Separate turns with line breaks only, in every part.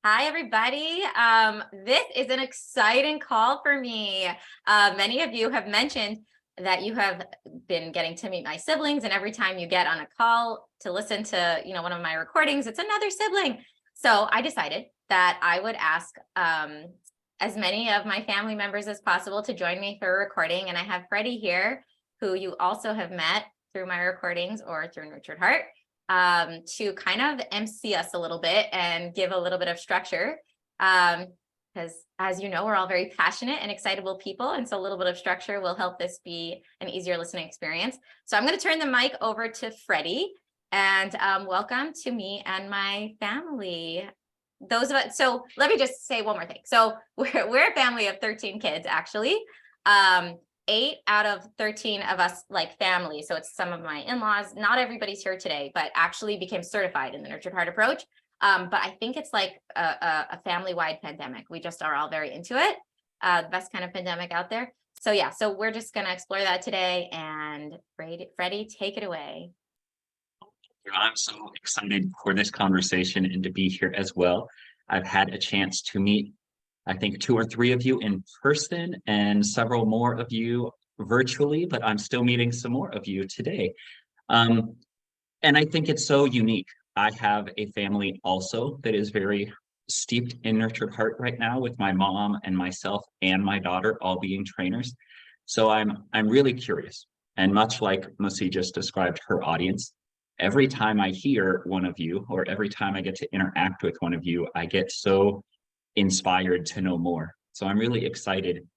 Hi, everybody. This is an exciting call for me. Many of you have mentioned that you have been getting to meet my siblings, and every time you get on a call to listen to, one of my recordings, it's another sibling. So I decided that I would ask as many of my family members as possible to join me for a recording. And I have Freddy here, who you also have met through my recordings or through Nurtured Heart, to kind of MC us a little bit and give a little bit of structure. Because as you know, we're all very passionate and excitable people. And so a little bit of structure will help this be an easier listening experience. So I'm going to turn the mic over to Freddy, and welcome to me and my family. Those of us, so let me just say one more thing. So we're a family of 13 kids, actually. 8 out of 13 of us like family. So it's some of my in-laws. Not everybody's here today, but actually became certified in the Nurtured Heart approach. But I think it's like a family-wide pandemic. We just are all very into it. The best kind of pandemic out there. So yeah, so we're just going to explore that today. And Freddy, take it away.
I'm so excited for this conversation and to be here as well. I've had a chance to meet, I think, 2 or 3 of you in person and several more of you virtually, but I'm still meeting some more of you today. And I think it's so unique. I have a family also that is very steeped in Nurtured Heart right now, with my mom and myself and my daughter all being trainers. So I'm really curious. And much like Musi just described her audience, every time I hear one of you, or every time I get to interact with one of you, I get so inspired to know more. So I'm really excited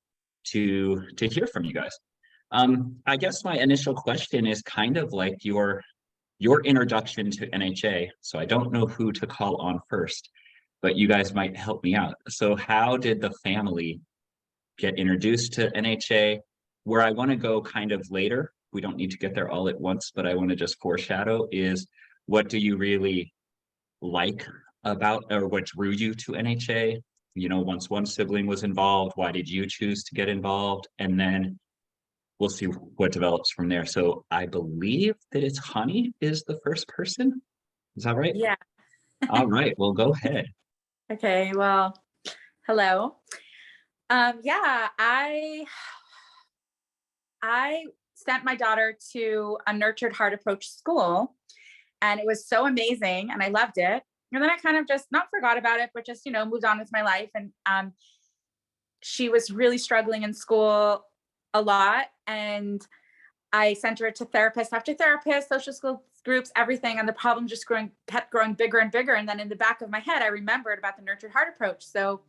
to hear from you guys. I guess my initial question is kind of like your introduction to NHA. So I don't know who to call on first, but you guys might help me out. So how did the family get introduced to NHA? Where I want to go kind of later, we don't need to get there all at once, but I want to just foreshadow is, what do you really like about, or what drew you to NHA? Once one sibling was involved, why did you choose to get involved? And then we'll see what develops from there. So I believe that it's Chanie is the first person. Is that right?
Yeah.
All right, well, go ahead.
Okay, well, hello. Yeah, I sent my daughter to a Nurtured Heart approach school, and it was so amazing and I loved it. And then I kind of just not forgot about it, but just, moved on with my life. And she was really struggling in school a lot. And I sent her to therapist after therapist, social skills groups, everything. And the problem just kept growing bigger and bigger. And then in the back of my head, I remembered about the Nurtured Heart approach. So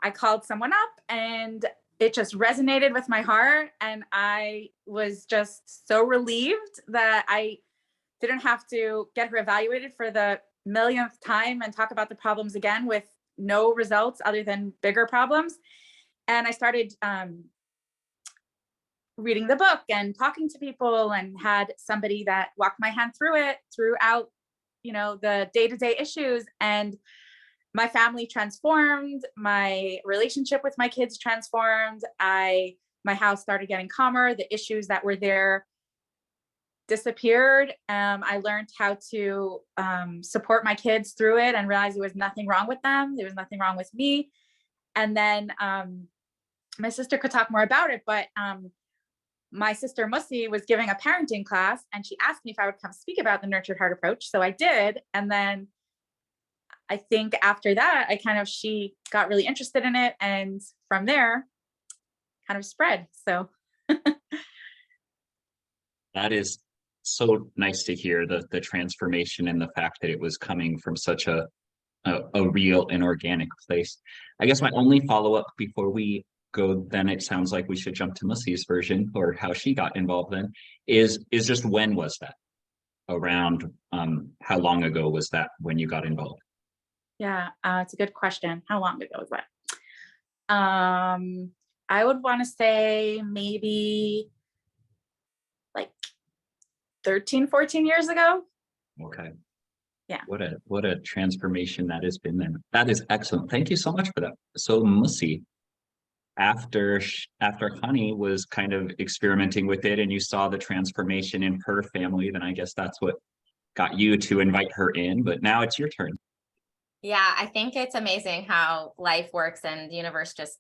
I called someone up, and it just resonated with my heart. And I was just so relieved that I didn't have to get her evaluated for the millionth time and talk about the problems again with no results other than bigger problems. And I started reading the book and talking to people, and had somebody that walked my hand through it throughout, the day-to-day issues. And my family transformed, my relationship with my kids transformed. My house started getting calmer. The issues that were there disappeared. I learned how to support my kids through it and realize there was nothing wrong with them. There was nothing wrong with me. And then my sister could talk more about it, but my sister Musi was giving a parenting class, and she asked me if I would come speak about the Nurtured Heart approach. So I did. And then I think after that, she got really interested in it. And from there, kind of spread. So
That is so nice to hear, the transformation and the fact that it was coming from such a real and organic place. I guess my only follow-up before we go, then it sounds like we should jump to Musi's version, or how she got involved then, is just, when was that? Around how long ago was that when you got involved?
Yeah, it's a good question. How long ago was that? I would want to say maybe like 13, 14 years ago.
Okay.
Yeah.
What a transformation that has been then. That is excellent. Thank you so much for that. So Musi, after Chanie was kind of experimenting with it, and you saw the transformation in her family, then I guess that's what got you to invite her in. But now it's your turn.
Yeah, I think it's amazing how life works and the universe just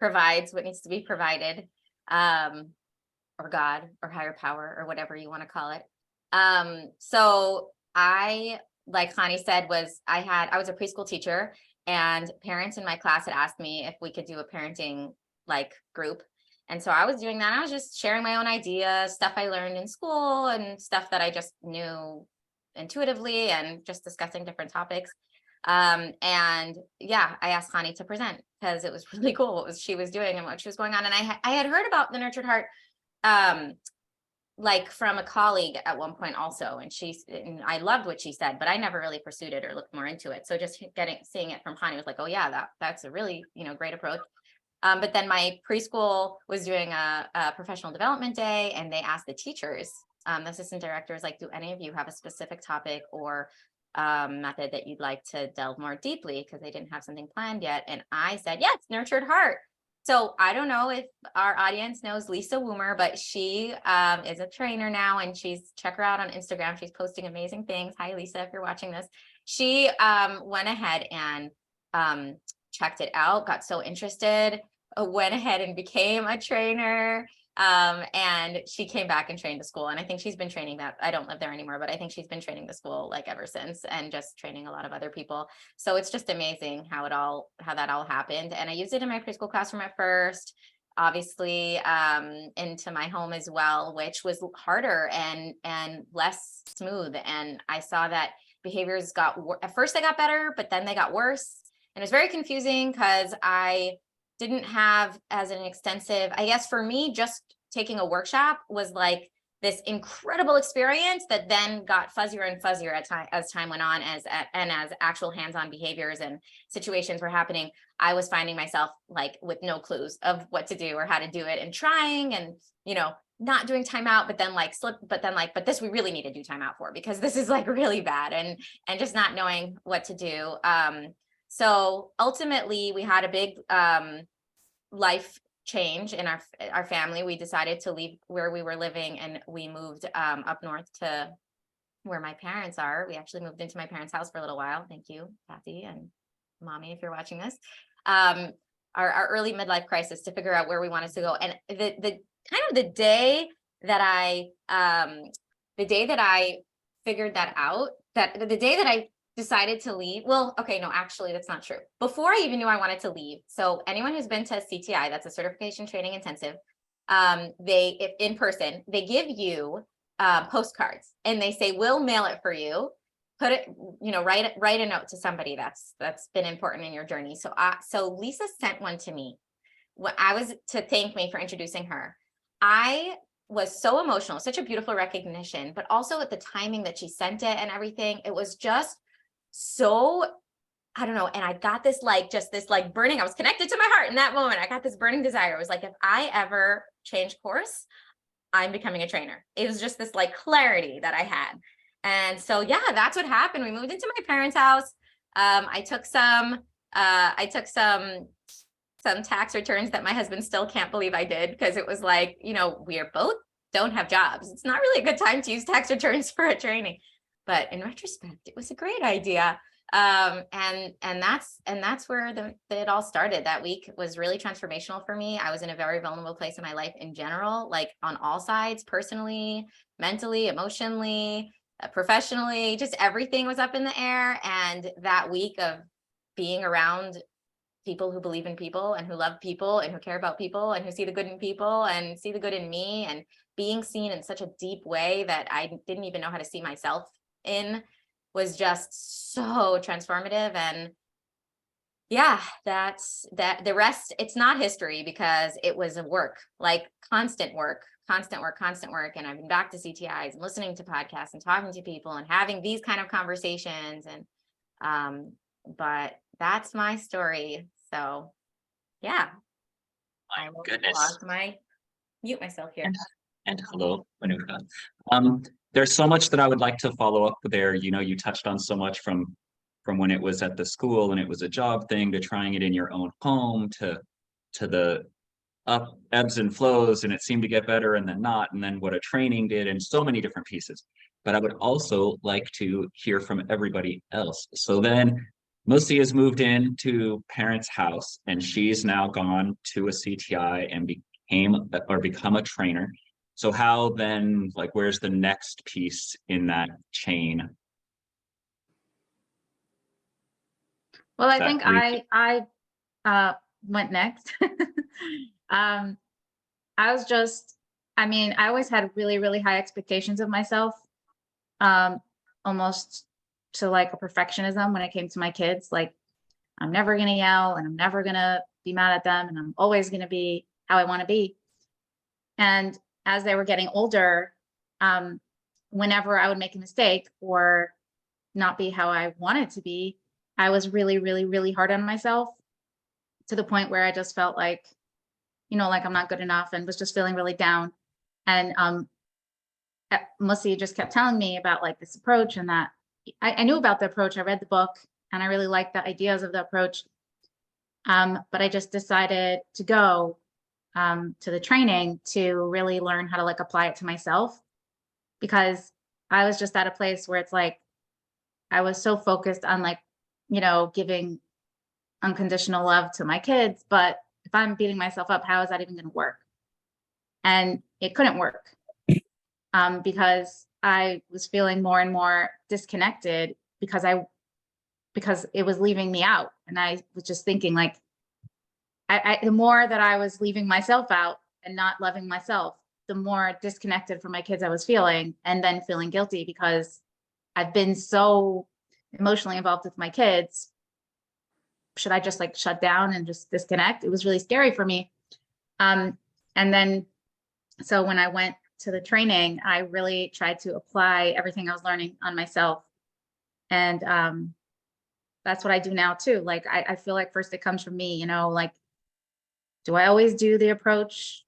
provides what needs to be provided, or God or higher power or whatever you want to call it. So I, like Chanie said, I was a preschool teacher, and parents in my class had asked me if we could do a parenting like group. And so I was doing that. I was just sharing my own ideas, stuff I learned in school and stuff that I just knew intuitively, and just discussing different topics. And yeah, I asked Chanie to present because it was really cool what she was doing and what she was going on. And I had heard about the Nurtured Heart, like from a colleague at one point also, and I loved what she said, but I never really pursued it or looked more into it. So just seeing it from Chanie was like, oh yeah, that's a really, great approach. But then my preschool was doing a professional development day, and they asked the teachers, the assistant directors, like, do any of you have a specific topic or method that you'd like to delve more deeply? Because they didn't have something planned yet. And I said, yes, Nurtured Heart. So I don't know if our audience knows Lisa Woomer, but she is a trainer now, and check her out on Instagram. She's posting amazing things. Hi, Lisa, if you're watching this. She went ahead and checked it out, got so interested, went ahead and became a trainer. And she came back and trained the school. And I think she's been training that. I don't live there anymore, but I think she's been training the school like ever since, and just training a lot of other people. So it's just amazing how that all happened. And I used it in my preschool classroom at first, obviously, into my home as well, which was harder and less smooth. And I saw that behaviors at first they got better, but then they got worse. And it was very confusing because I didn't have as an extensive, I guess for me, just taking a workshop was like this incredible experience that then got fuzzier and fuzzier as time went on, as actual hands-on behaviors and situations were happening. I was finding myself like with no clues of what to do or how to do it, and trying and, not doing timeout, but then but this we really need to do timeout for, because this is like really bad, and just not knowing what to do. So ultimately we had a big life change in our family. We decided to leave where we were living, and we moved up north to where my parents are. We actually moved into my parents' house for a little while. Thank you, Kathy and Mommy, if you're watching this. Our early midlife crisis to figure out where we wanted to go. And the day that I figured that out, the day that I decided to leave. Well, okay, no, actually, that's not true. Before I even knew I wanted to leave. So anyone who's been to CTI, that's a certification training intensive, if in person, they give you postcards, and they say, we'll mail it for you. Put it, write a note to somebody that's been important in your journey. So Lisa sent one to me. I was to thank me for introducing her. I was so emotional, such a beautiful recognition, but also at the timing that she sent it and everything, it was just so, I don't know. And I got this burning, I was connected to my heart in that moment. I got this burning desire. It was like, if I ever change course, I'm becoming a trainer. It was just this like clarity that I had. And so, yeah, that's what happened. We moved into my parents' house. I took some tax returns that my husband still can't believe I did, because it was like, we are both don't have jobs. It's not really a good time to use tax returns for a training. But in retrospect, it was a great idea. And that's where it all started. That week was really transformational for me. I was in a very vulnerable place in my life in general, like on all sides, personally, mentally, emotionally, professionally, just everything was up in the air. And that week of being around people who believe in people and who love people and who care about people and who see the good in people and see the good in me, and being seen in such a deep way that I didn't even know how to see myself in, was just so transformative. And yeah, that's the rest. It's not history, because it was a work, like constant work. And I've been back to CTIs and listening to podcasts and talking to people and having these kind of conversations. And but that's my story. So yeah,
My goodness.
Mute myself here.
And hello, Menucha. There's so much that I would like to follow up there. You touched on so much from when it was at the school and it was a job thing, to trying it in your own home, to the ebbs and flows, and it seemed to get better and then not, and then what a training did, and so many different pieces. But I would also like to hear from everybody else. So then Musi has moved into parents' house, and she's now gone to a CTI and become a trainer. So how then, like, where's the next piece in that chain?
Well, I
That
think
Rivkie-
I went next. I was just, I mean, I always had really, really high expectations of myself, almost to like a perfectionism when it came to my kids. Like, I'm never gonna yell and I'm never gonna be mad at them, and I'm always gonna be how I want to be. And as they were getting older, whenever I would make a mistake or not be how I wanted to be, I was really, really, really hard on myself, to the point where I just felt like, like I'm not good enough, and was just feeling really down. And Musi just kept telling me about like this approach, and that I knew about the approach. I read the book and I really liked the ideas of the approach. But I just decided to go to the training to really learn how to like apply it to myself, because I was just at a place where it's like I was so focused on like, giving unconditional love to my kids. But if I'm beating myself up, how is that even going to work? And it couldn't work because I was feeling more and more disconnected because it was leaving me out. And I was just thinking like, the more that I was leaving myself out and not loving myself, the more disconnected from my kids I was feeling, and then feeling guilty because I've been so emotionally involved with my kids. Should I just like shut down and just disconnect? It was really scary for me. And then, so when I went to the training, I really tried to apply everything I was learning on myself. And that's what I do now too. Like, I feel like first it comes from me, like, do I always do the approach?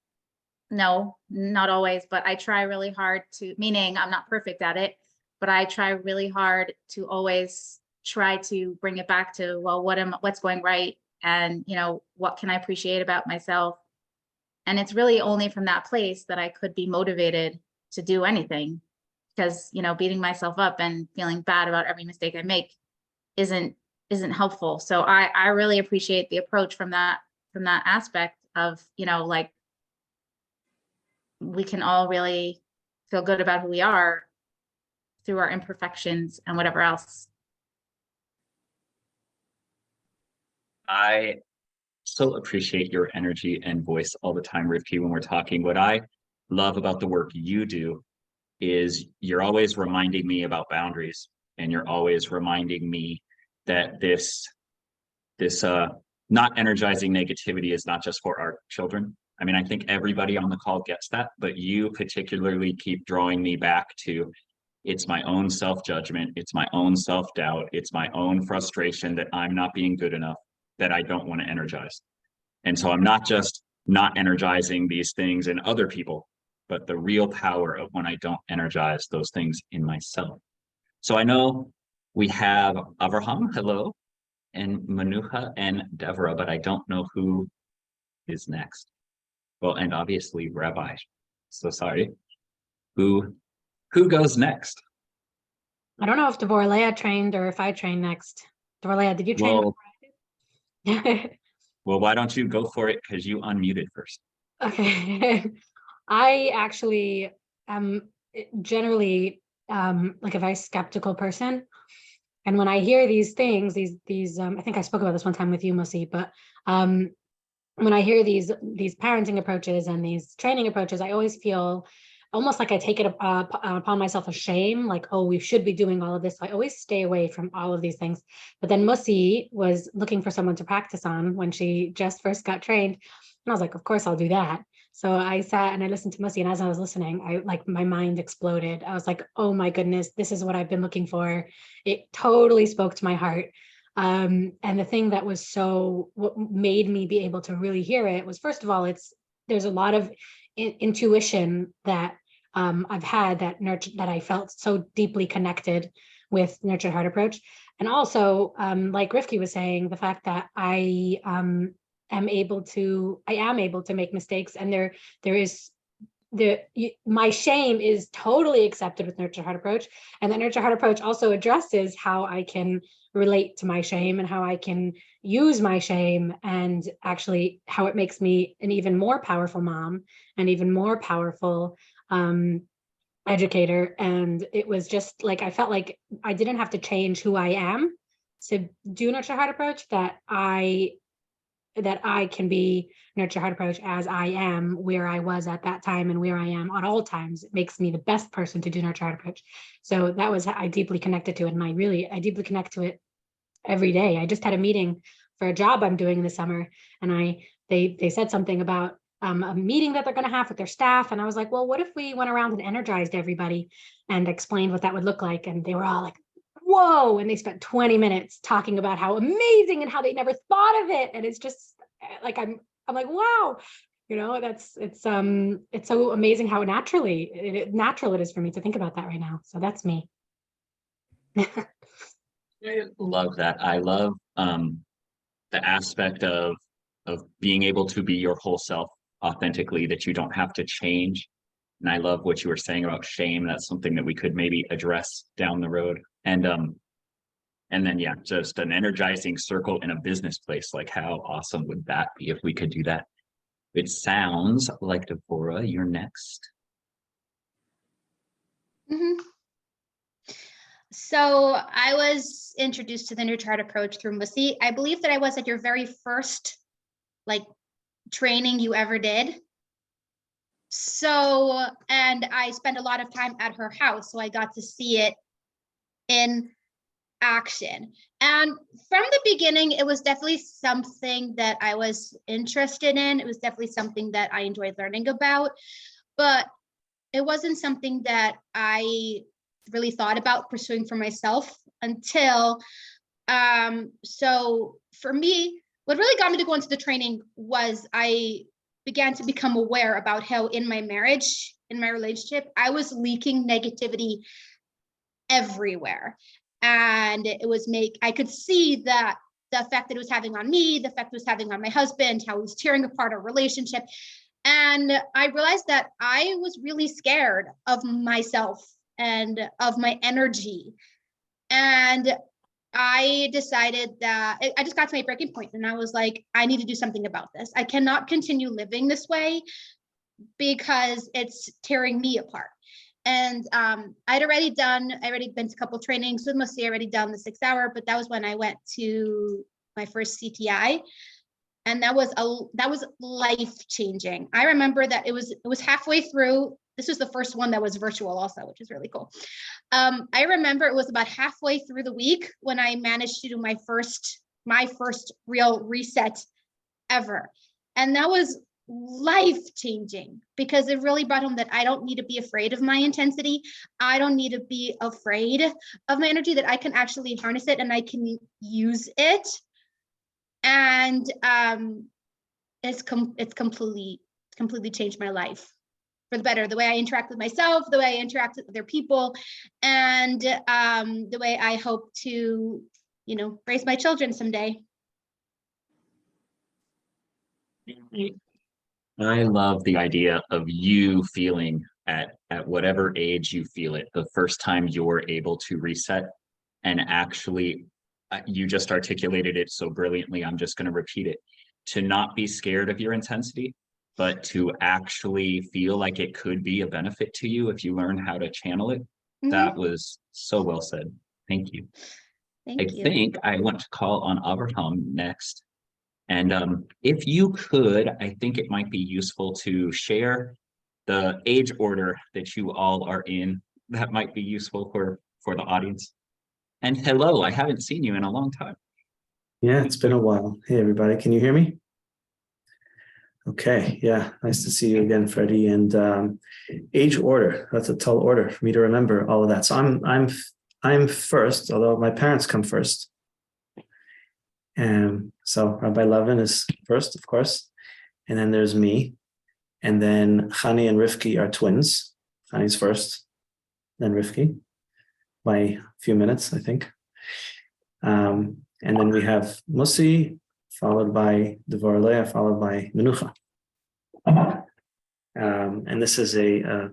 No, not always, but I try really hard to, meaning I'm not perfect at it, but I try really hard to always try to bring it back to, well, what's going right? And, what can I appreciate about myself? And it's really only from that place that I could be motivated to do anything, because, beating myself up and feeling bad about every mistake I make isn't helpful. So I really appreciate the approach from that aspect of, like, we can all really feel good about who we are through our imperfections and whatever else.
I so appreciate your energy and voice all the time, Rivkie, when we're talking. What I love about the work you do is you're always reminding me about boundaries, and you're always reminding me that this not energizing negativity is not just for our children. I mean, I think everybody on the call gets that, but you particularly keep drawing me back to, it's my own self-judgment, it's my own self-doubt, it's my own frustration that I'm not being good enough, that I don't want to energize. And so I'm not just not energizing these things in other people, but the real power of when I don't energize those things in myself. So I know we have Avrohom, hello, and Menucha and Devorah, but I don't know who is next. Well, and obviously Rabbi. So sorry. Who goes next?
I don't know if Devorah Leah trained or if I train next. Devorah Leah, did you train?
Well, why don't you go for it, because you unmuted first.
Okay. I actually am generally like a very skeptical person. And when I hear these things, these I think I spoke about this one time with you, Musi, but when I hear these parenting approaches and these training approaches, I always feel almost like I take it upon myself a shame, like, oh, we should be doing all of this. So I always stay away from all of these things. But then Musi was looking for someone to practice on when she just first got trained. And I was like, of course I'll do that. So I sat and I listened to Musi, and as I was listening, my mind exploded. I was like, oh my goodness, this is what I've been looking for. It totally spoke to my heart. And the thing that was what made me be able to really hear it was, first of all, there's a lot of intuition that I've had that I felt so deeply connected with Nurtured Heart Approach. And also, like Rivkie was saying, the fact that I am able to make mistakes, and my shame is totally accepted with Nurtured Heart Approach. And the Nurtured Heart Approach also addresses how I can relate to my shame and how I can use my shame, and actually how it makes me an even more powerful mom and even more powerful educator. And it was just like, I felt like I didn't have to change who I am to do Nurture Heart Approach, that I can be Nurture Heart Approach as I am, where I was at that time and where I am at all times. It makes me the best person to do Nurture Heart Approach. So that was, I deeply connected to it. And I deeply connect to it every day. I just had a meeting for a job I'm doing this summer, and they said something about a meeting that they're going to have with their staff. And I was like, well, what if we went around and energized everybody and explained what that would look like? And they were all like, whoa. And they spent 20 minutes talking about how amazing and how they never thought of it. And it's just like, I'm like, wow, it's so amazing how natural it is for me to think about that right now. So that's me.
I love that. I love the aspect of being able to be your whole self authentically, that you don't have to change. And I love what you were saying about shame. That's something that we could maybe address down the road. And then, yeah, just an energizing circle in a business place. Like, how awesome would that be if we could do that? It sounds like, Devorah, you're next.
Mm-hmm. So I was introduced to the Nurture Heart Approach through Mussy. I believe that I was at your very first training you ever did. So, and I spent a lot of time at her house, so I got to see it in action. And from the beginning, it was definitely something that I was interested in. It was definitely something that I enjoyed learning about, but it wasn't something that I really thought about pursuing for myself until, so for me, what really got me to go into the training was I began to become aware about how in my marriage, in my relationship, I was leaking negativity everywhere. And I could see that the effect that it was having on me, the effect it was having on my husband, how it was tearing apart our relationship. And I realized that I was really scared of myself and of my energy. And I decided that I just got to my breaking point, and I was like, I need to do something about this. I cannot continue living this way because it's tearing me apart. And I'd already been to a couple trainings with Mussy, already done the 6 hour, but that was when I went to my first CTI. And that was life changing. I remember that it was halfway through. This was the first one that was virtual also, which is really cool. I remember it was about halfway through the week when I managed to do my first real reset ever. And that was life changing because it really brought home that I don't need to be afraid of my intensity. I don't need to be afraid of my energy, that I can actually harness it and I can use it. And it's completely changed my life for the better, the way I interact with myself, the way I interact with other people, and the way I hope to, raise my children someday.
I love the idea of you feeling at whatever age you feel it, the first time you're able to reset, and actually you just articulated it so brilliantly. I'm just going to repeat it. To not be scared of your intensity, but to actually feel like it could be a benefit to you if you learn how to channel it. Mm-hmm. That was so well said. Thank you. I think I want to call on Avrohom next. And if you could, I think it might be useful to share the age order that you all are in. That might be useful for the audience. And hello, I haven't seen you in a long time.
Yeah, it's been a while. Hey, everybody, can you hear me? Okay, yeah, nice to see you again, Freddie. And age order, that's a tall order for me to remember all of that. So I'm first, although my parents come first. And so Rabbi Levin is first, of course. And then there's me. And then Chanie and Rivkie are twins. Chanie's first, then Rivkie by a few minutes, I think. And then we have Mussy, followed by Devorah Leah, followed by Menucha. And this is a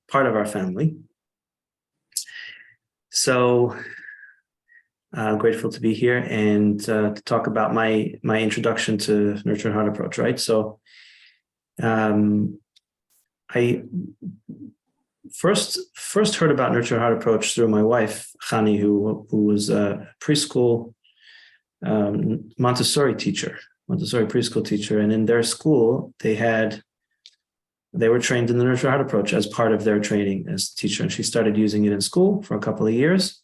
part of our family. So Grateful to be here and to talk about my introduction to Nurtured Heart Approach, right? So I first heard about Nurtured Heart Approach through my wife, Chanie, who was a preschool Montessori preschool teacher. And in their school, they were trained in the Nurtured Heart Approach as part of their training as a teacher. And she started using it in school for a couple of years.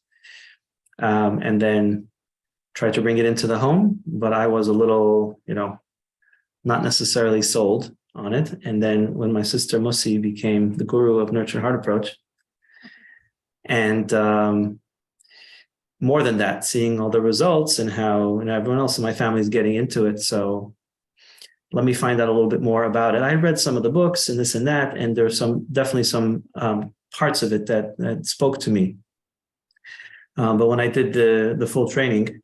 And then tried to bring it into the home, but I was a little, not necessarily sold on it. And then when my sister Musi became the guru of Nurtured Heart Approach, and more than that, seeing all the results and how everyone else in my family is getting into it. So let me find out a little bit more about it. I read some of the books and this and that, and there's definitely some parts of it that spoke to me. But when I did the full training,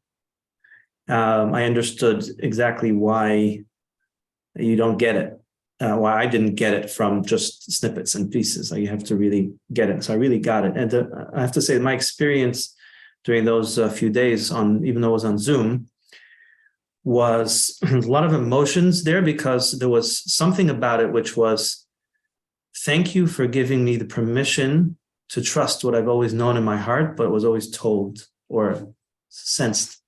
I understood exactly why you don't get it, why I didn't get it from just snippets and pieces. You have to really get it. So I really got it. And I have to say my experience during those few days even though it was on Zoom, was a lot of emotions there, because there was something about it which was, thank you for giving me the permission to trust what I've always known in my heart, but was always told or sensed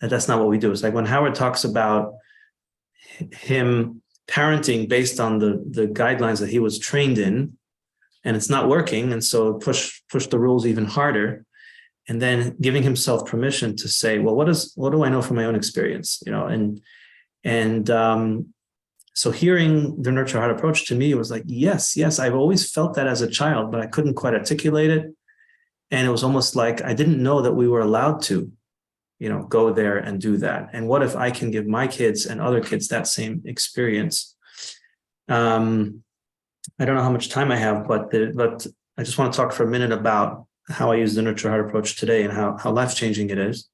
that that's not what we do. It's like when Howard talks about him parenting based on the guidelines that he was trained in, and it's not working, and so push the rules even harder, and then giving himself permission to say, well, what do I know from my own experience, So hearing the Nurture Heart Approach to me was like, yes, I've always felt that as a child, but I couldn't quite articulate it. And it was almost like I didn't know that we were allowed to, go there and do that. And what if I can give my kids and other kids that same experience? I don't know how much time I have, but I just want to talk for a minute about how I use the Nurture Heart Approach today and how life-changing it is.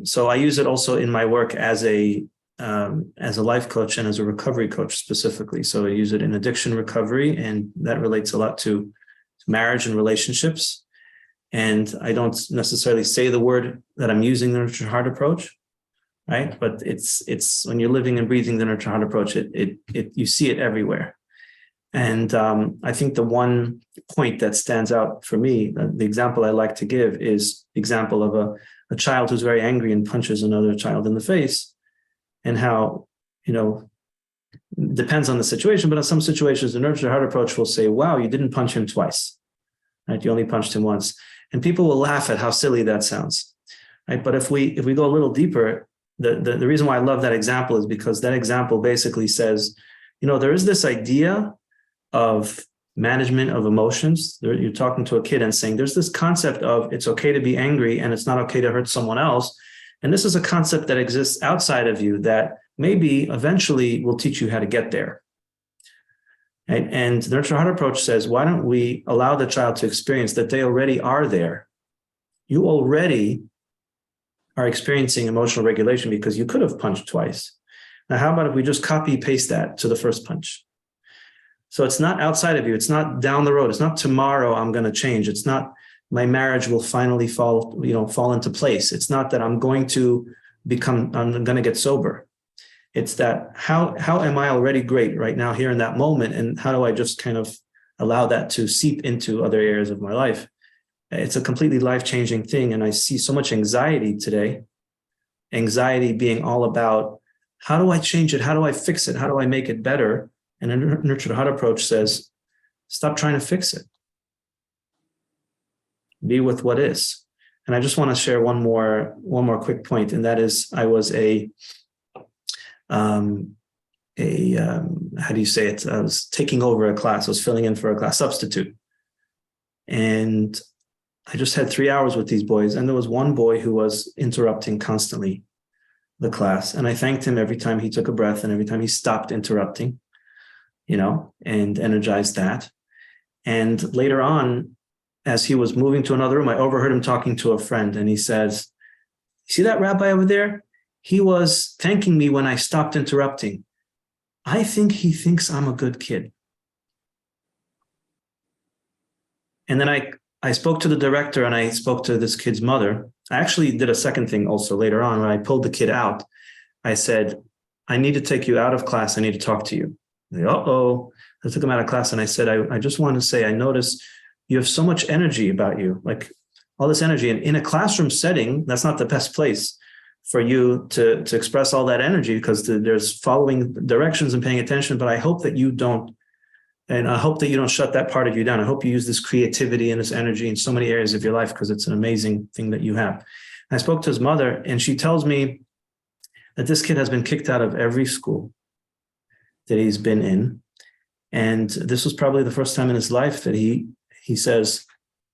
So I use it also in my work as a life coach and as a recovery coach specifically. So I use it in addiction recovery, and that relates a lot to marriage and relationships. And I don't necessarily say the word that I'm using the Nurture Heart Approach, right? But it's when you're living and breathing the Nurture Heart Approach, you see it everywhere. And I think the one point that stands out for me, the example I like to give is the example of a child who's very angry and punches another child in the face. And how, depends on the situation, but in some situations, the Nurture Heart Approach will say, wow, you didn't punch him twice, right? You only punched him once. And people will laugh at how silly that sounds, right? But if we go a little deeper, the reason why I love that example is because that example basically says, there is this idea of management of emotions. You're talking to a kid and saying, there's this concept of it's okay to be angry and it's not okay to hurt someone else. And this is a concept that exists outside of you that maybe eventually will teach you how to get there. Right? And the Nurture Heart Approach says, why don't we allow the child to experience that they already are there? You already are experiencing emotional regulation because you could have punched twice. Now, how about if we just copy paste that to the first punch? So it's not outside of you. It's not down the road. It's not tomorrow I'm going to change. It's not my marriage will finally fall into place. It's not that I'm going to get sober. It's that how am I already great right now here in that moment? And how do I just kind of allow that to seep into other areas of my life? It's a completely life-changing thing. And I see so much anxiety today. Anxiety being all about, how do I change it? How do I fix it? How do I make it better? And a Nurtured Heart Approach says, stop trying to fix it. Be with what is. And I just want to share one more quick point, and that is, I was how do you say it? I was taking over a class. I was filling in for a class substitute, and I just had 3 hours with these boys, and there was one boy who was interrupting constantly the class, and I thanked him every time he took a breath and every time he stopped interrupting, and energized that. And later on, as he was moving to another room, I overheard him talking to a friend, and he says, "See that rabbi over there? He was thanking me when I stopped interrupting. I think he thinks I'm a good kid." And then I spoke to the director and I spoke to this kid's mother. I actually did a second thing also later on when I pulled the kid out. I said, I need to take you out of class. I need to talk to you. Uh-oh. I took him out of class and I said, I just want to say, I noticed you have so much energy about you, like all this energy. And in a classroom setting, that's not the best place for you to express all that energy because there's following directions and paying attention. But I hope that you don't. And I hope that you don't shut that part of you down. I hope you use this creativity and this energy in so many areas of your life because it's an amazing thing that you have. I spoke to his mother and she tells me that this kid has been kicked out of every school that he's been in. And this was probably the first time in his life that he says,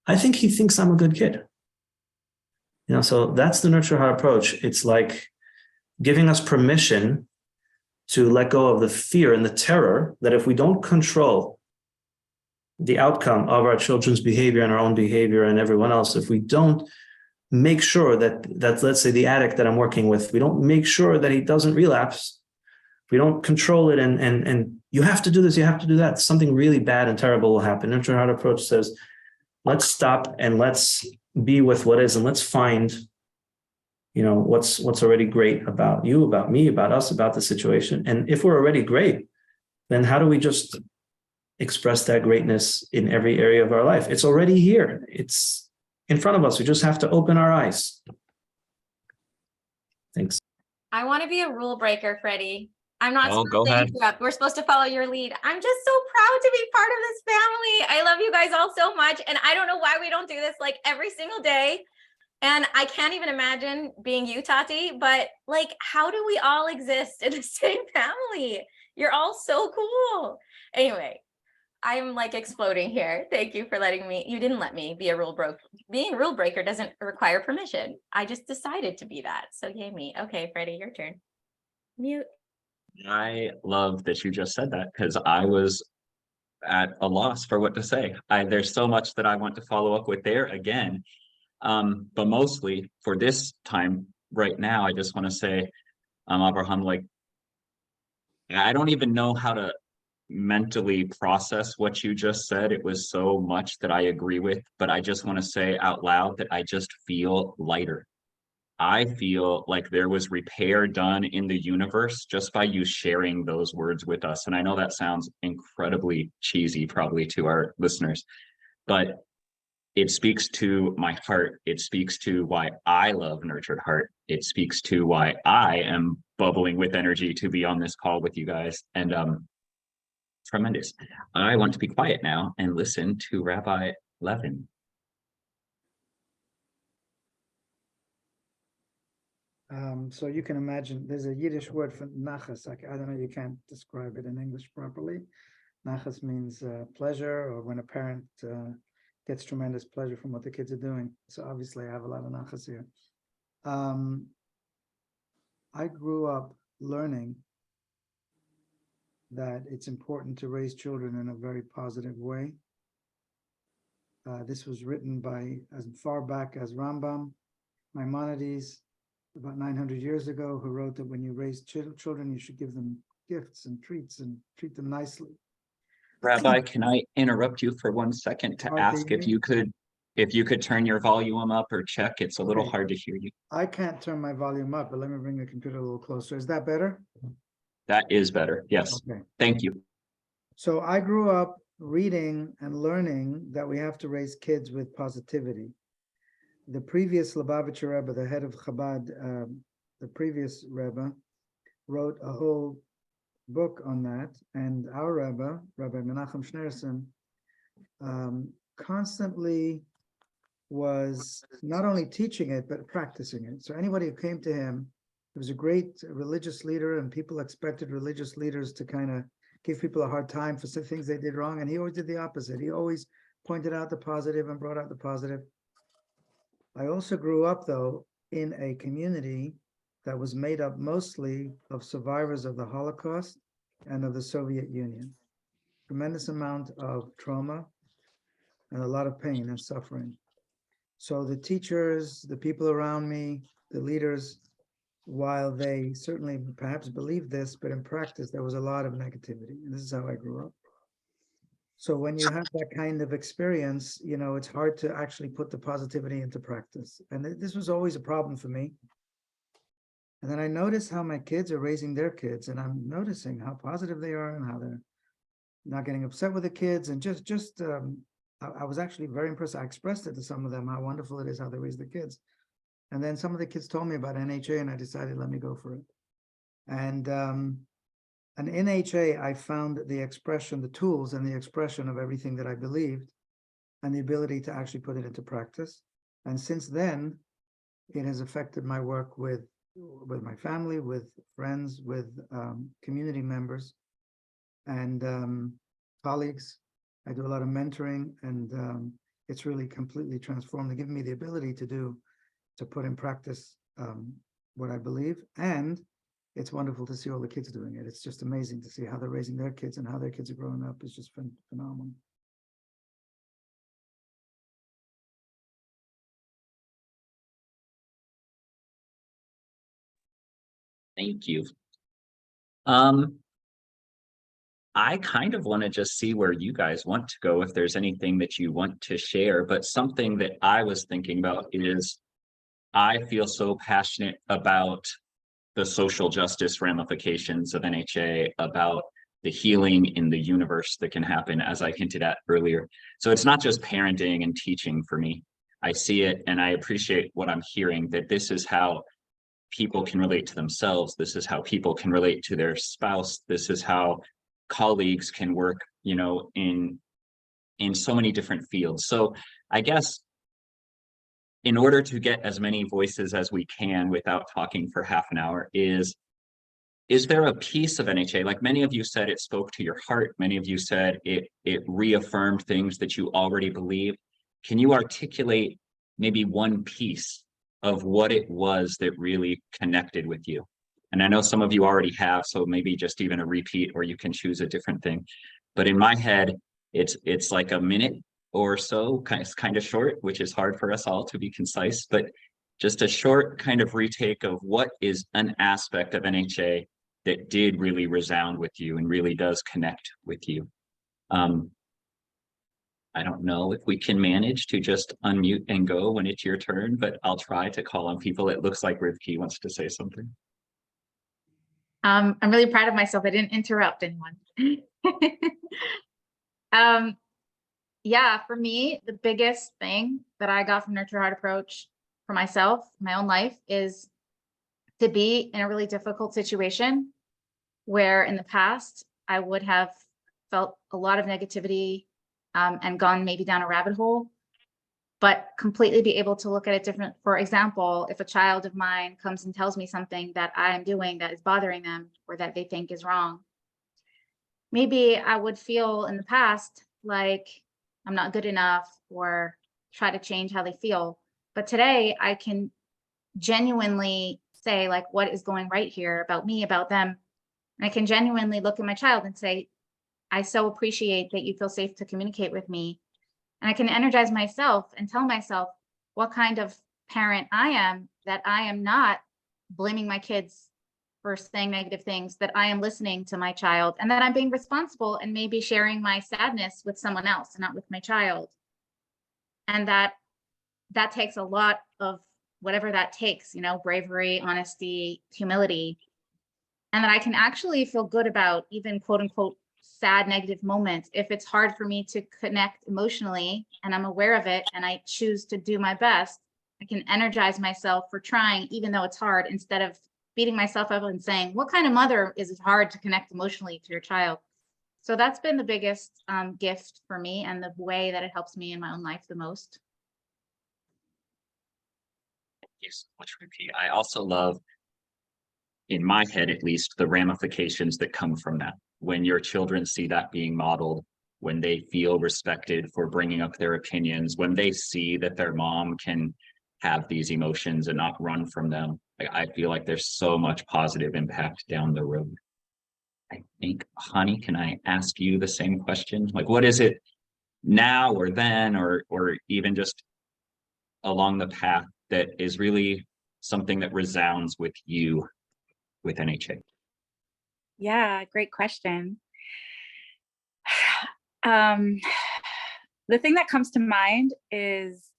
I think he thinks I'm a good kid. So that's the nurture heart approach. It's like giving us permission to let go of the fear and the terror that if we don't control the outcome of our children's behavior and our own behavior and everyone else, if we don't make sure that let's say the addict that I'm working with, we don't make sure that he doesn't relapse, we don't control it and you have to do this, you have to do that, something really bad and terrible will happen. Nurture heart approach says, let's stop and let's be with what is and let's find what's already great about you, about me, about us, about the situation. And if we're already great, then how do we just express that greatness in every area of our life? It's already here. It's in front of us. We just have to open our eyes. Thanks.
I want to be a rule breaker, Freddie. I'm not supposed
go
to
ahead.
interrupt. We're supposed to follow your lead. I'm just so proud to be part of this family. I love you guys all so much. And I don't know why we don't do this like every single day. And I can't even imagine being you, Tati, but like, how do we all exist in the same family? You're all so cool. Anyway, I'm like exploding here. Thank you for letting me, you didn't let me be a rule breaker. Being a rule breaker doesn't require permission. I just decided to be that. So yay me. Okay, Freddie, your turn. Mute.
I love that you just said that because I was at a loss for what to say. There's so much that I want to follow up with there again. But mostly for this time right now, I just want to say, Abraham, like, I don't even know how to mentally process what you just said. It was so much that I agree with, but I just want to say out loud that I just feel lighter. I feel like there was repair done in the universe just by you sharing those words with us. And I know that sounds incredibly cheesy, probably to our listeners, but it speaks to my heart. It speaks to why I love Nurtured Heart. It speaks to why I am bubbling with energy to be on this call with you guys. And tremendous. I want to be quiet now and listen to Rabbi Levin.
So you can imagine there's a Yiddish word for nachas. I don't know, you can't describe it in English properly. Nachas means pleasure, or when a parent gets tremendous pleasure from what the kids are doing. So obviously I have a lot of nachas here. I grew up learning that it's important to raise children in a very positive way. This was written by as far back as Rambam, Maimonides, about 900 years ago, who wrote that when you raise children, you should give them gifts and treats and treat them nicely.
Rabbi, can I interrupt you for 1 second to ask if you could turn your volume up or check? It's a little hard to hear you.
I can't turn my volume up, but let me bring the computer a little closer. Is that better?
That is better. Yes.
Okay.
Thank you.
So I grew up reading and learning that we have to raise kids with positivity. The previous Lubavitcher Rebbe, the head of Chabad, the previous Rebbe, wrote a whole book on that. And our Rebbe, Rabbi Menachem Schneerson, constantly was not only teaching it, but practicing it. So anybody who came to him, he was a great religious leader, and people expected religious leaders to kind of give people a hard time for some things they did wrong. And he always did the opposite. He always pointed out the positive and brought out the positive. I also grew up, though, in a community that was made up mostly of survivors of the Holocaust and of the Soviet Union. Tremendous amount of trauma and a lot of pain and suffering. So the teachers, the people around me, the leaders, while they certainly perhaps believed this, but in practice, there was a lot of negativity. And this is how I grew up. So when you have that kind of experience, you know, it's hard to actually put the positivity into practice. And this was always a problem for me. And then I noticed how my kids are raising their kids, and I'm noticing how positive they are and how they're not getting upset with the kids. And I was actually very impressed. I expressed it to some of them, how wonderful it is how they raise the kids. And then some of the kids told me about NHA, and I decided, let me go for it. And in NHA, I found the expression, the tools and the expression of everything that I believed, and the ability to actually put it into practice. And since then, it has affected my work with my family, with friends, with community members, and colleagues. I do a lot of mentoring, and it's really completely transformed. They've given me the ability to put in practice what I believe, and it's wonderful to see all the kids doing it. It's just amazing to see how they're raising their kids and how their kids are growing up. It's just phenomenal.
Thank you. I kind of want to just see where you guys want to go, if there's anything that you want to share, but something that I was thinking about is I feel so passionate about the social justice ramifications of NHA, about the healing in the universe that can happen, as I hinted at earlier. So it's not just parenting and teaching for me. I see it and I appreciate what I'm hearing, that this is how people can relate to themselves. This is how people can relate to their spouse. This is how colleagues can work, you know, in so many different fields. So I guess in order to get as many voices as we can without talking for half an hour, is there a piece of NHA, like many of you said, it spoke to your heart. Many of you said it reaffirmed things that you already believe. Can you articulate maybe one piece of what it was that really connected with you? And I know some of you already have, so maybe just even a repeat, or you can choose a different thing. But in my head, it's like a minute or so, kind of short, which is hard for us all to be concise, but just a short kind of retake of what is an aspect of NHA that did really resound with you and really does connect with you. I don't know if we can manage to just unmute and go when it's your turn, but I'll try to call on people. It looks like Rivkie wants to say something.
I'm really proud of myself. I didn't interrupt anyone. Yeah, for me, the biggest thing that I got from Nurture Heart Approach for myself, my own life, is to be in a really difficult situation where in the past I would have felt a lot of negativity and gone maybe down a rabbit hole, but completely be able to look at it different. For example, if a child of mine comes and tells me something that I am doing that is bothering them or that they think is wrong, maybe I would feel in the past like I'm not good enough or try to change how they feel. But today I can genuinely say, like, what is going right here about me, about them. And I can genuinely look at my child and say, I so appreciate that you feel safe to communicate with me. And I can energize myself and tell myself what kind of parent I am, that I am not blaming my kids for saying negative things, that I am listening to my child, and that I'm being responsible and maybe sharing my sadness with someone else and not with my child. And that takes a lot of whatever that takes, you know, bravery, honesty, humility. And that I can actually feel good about even quote unquote sad, negative moments. If it's hard for me to connect emotionally and I'm aware of it and I choose to do my best, I can energize myself for trying, even though it's hard, instead of beating myself up and saying, what kind of mother is it hard to connect emotionally to your child? So that's been the biggest gift for me, and the way that it helps me in my own life the most.
Thank you so much, Rivkie. I also love, in my head at least, the ramifications that come from that. When your children see that being modeled, when they feel respected for bringing up their opinions, when they see that their mom can have these emotions and not run from them, I feel like there's so much positive impact down the road. I think, Chanie, can I ask you the same question? Like, what is it now or then, or even just along the path, that is really something that resounds with you with NHA?
Yeah, great question. The thing that comes to mind is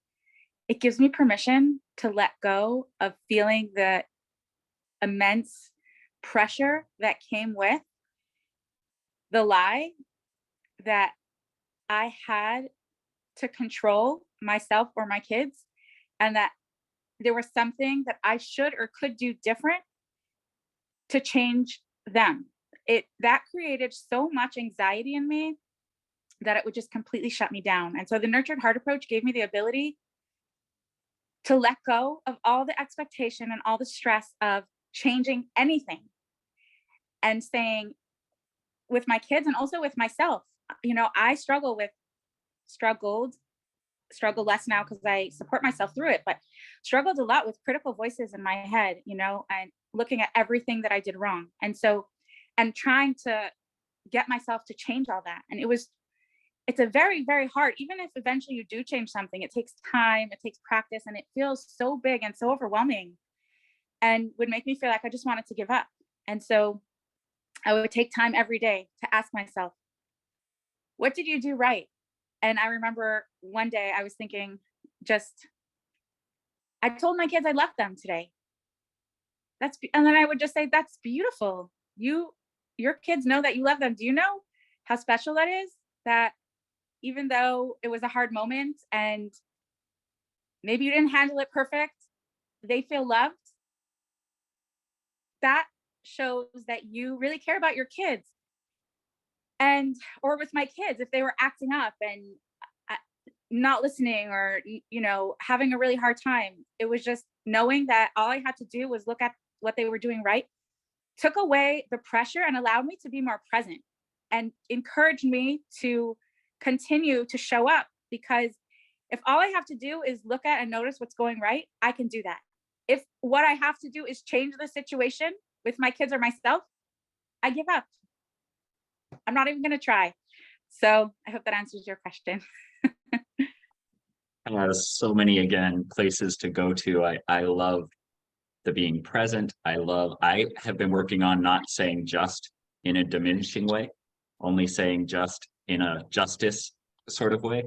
it gives me permission to let go of feeling the immense pressure that came with the lie that I had to control myself or my kids, and that there was something that I should or could do different to change them. That created so much anxiety in me that it would just completely shut me down. And so the nurtured heart approach gave me the ability to let go of all the expectation and all the stress of changing anything, and saying with my kids and also with myself, I struggle less now because I support myself through it, but struggled a lot with critical voices in my head, and looking at everything that I did wrong. And trying to get myself to change all that. And it's a very, very hard, even if eventually you do change something, it takes time, it takes practice, and it feels so big and so overwhelming, and would make me feel like I just wanted to give up. And so I would take time every day to ask myself, what did you do right? And I remember one day I was thinking, I told my kids I left them today. And then I would just say, that's beautiful. Your kids know that you love them. Do you know how special that is? That even though it was a hard moment and maybe you didn't handle it perfect, they feel loved. That shows that you really care about your kids. Or with my kids, if they were acting up and not listening, or, having a really hard time, it was just knowing that all I had to do was look at what they were doing right, took away the pressure and allowed me to be more present and encouraged me to continue to show up. Because if all I have to do is look at and notice what's going right, I can do that. If what I have to do is change the situation with my kids or myself, I give up. I'm not even going to try. So I hope that answers your question.
So many, again, places to go to. I love the being present. I have been working on not saying just in a diminishing way, only saying just in a justice sort of way.